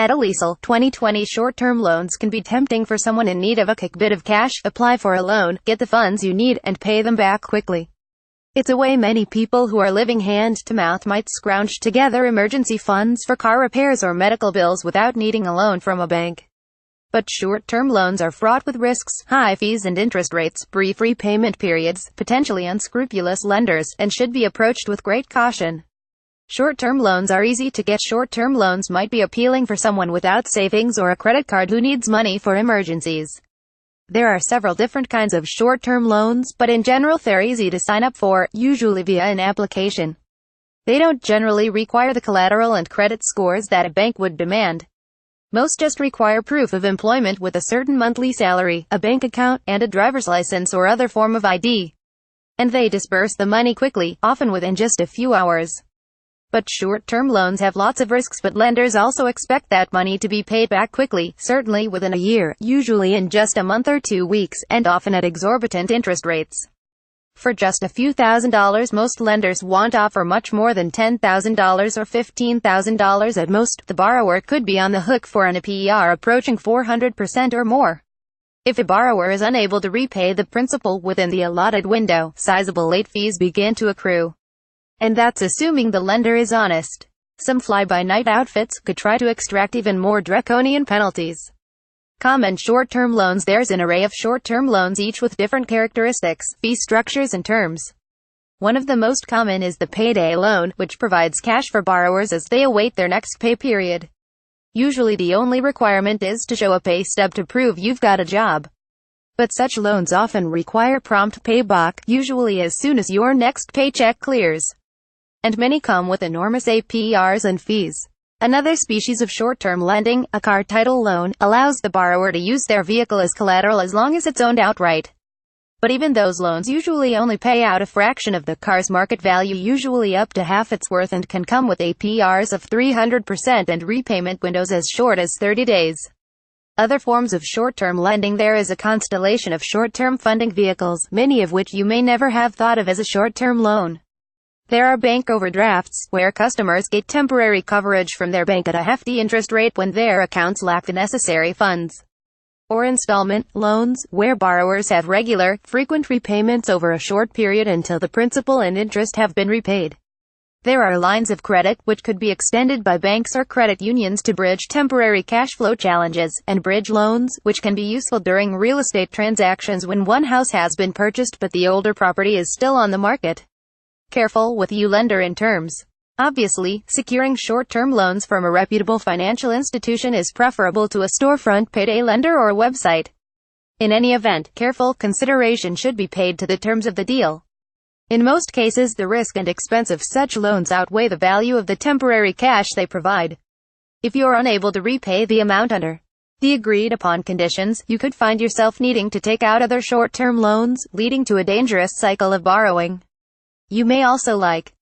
At Aleasal, 2020 short-term loans can be tempting for someone in need of a quick bit of cash. Apply for a loan, get the funds you need, and pay them back quickly. It's a way many people who are living hand-to-mouth might scrounge together emergency funds for car repairs or medical bills without needing a loan from a bank. But short-term loans are fraught with risks, high fees and interest rates, brief repayment periods, potentially unscrupulous lenders, and should be approached with great caution. Short-term loans are easy to get. Short-term loans might be appealing for someone without savings or a credit card who needs money for emergencies. There are several different kinds of short-term loans, but in general they're easy to sign up for, usually via an application. They don't generally require the collateral and credit scores that a bank would demand. Most just require proof of employment with a certain monthly salary, a bank account, and a driver's license or other form of ID. And they disburse the money quickly, often within just a few hours. But short-term loans have lots of risks, but lenders also expect that money to be paid back quickly, certainly within a year, usually in just a month or 2 weeks, and often at exorbitant interest rates. For just a few $1,000s, most lenders won't offer much more than $10,000 or $15,000 at most. The borrower could be on the hook for an APR approaching 400% or more. If a borrower is unable to repay the principal within the allotted window, sizable late fees begin to accrue. And that's assuming the lender is honest. Some fly-by-night outfits could try to extract even more draconian penalties. Common short-term loans. There's an array of short-term loans, each with different characteristics, fee structures and terms. One of the most common is the payday loan, which provides cash for borrowers as they await their next pay period. Usually the only requirement is to show a pay stub to prove you've got a job. But such loans often require prompt payback, usually as soon as your next paycheck clears. And many come with enormous APRs and fees. Another species of short-term lending, a car title loan, allows the borrower to use their vehicle as collateral as long as it's owned outright. But even those loans usually only pay out a fraction of the car's market value, usually up to half its worth, and can come with APRs of 300% and repayment windows as short as 30 days. Other forms of short-term lending. There is a constellation of short-term funding vehicles, many of which you may never have thought of as a short-term loan. There are bank overdrafts, where customers get temporary coverage from their bank at a hefty interest rate when their accounts lack the necessary funds. Or installment loans, where borrowers have regular, frequent repayments over a short period until the principal and interest have been repaid. There are lines of credit, which could be extended by banks or credit unions to bridge temporary cash flow challenges, and bridge loans, which can be useful during real estate transactions when one house has been purchased but the older property is still on the market. Careful with your lender in terms. Obviously, securing short-term loans from a reputable financial institution is preferable to a storefront payday lender or a website. In any event, careful consideration should be paid to the terms of the deal. In most cases, the risk and expense of such loans outweigh the value of the temporary cash they provide. If you're unable to repay the amount under the agreed-upon conditions, you could find yourself needing to take out other short-term loans, leading to a dangerous cycle of borrowing. You may also like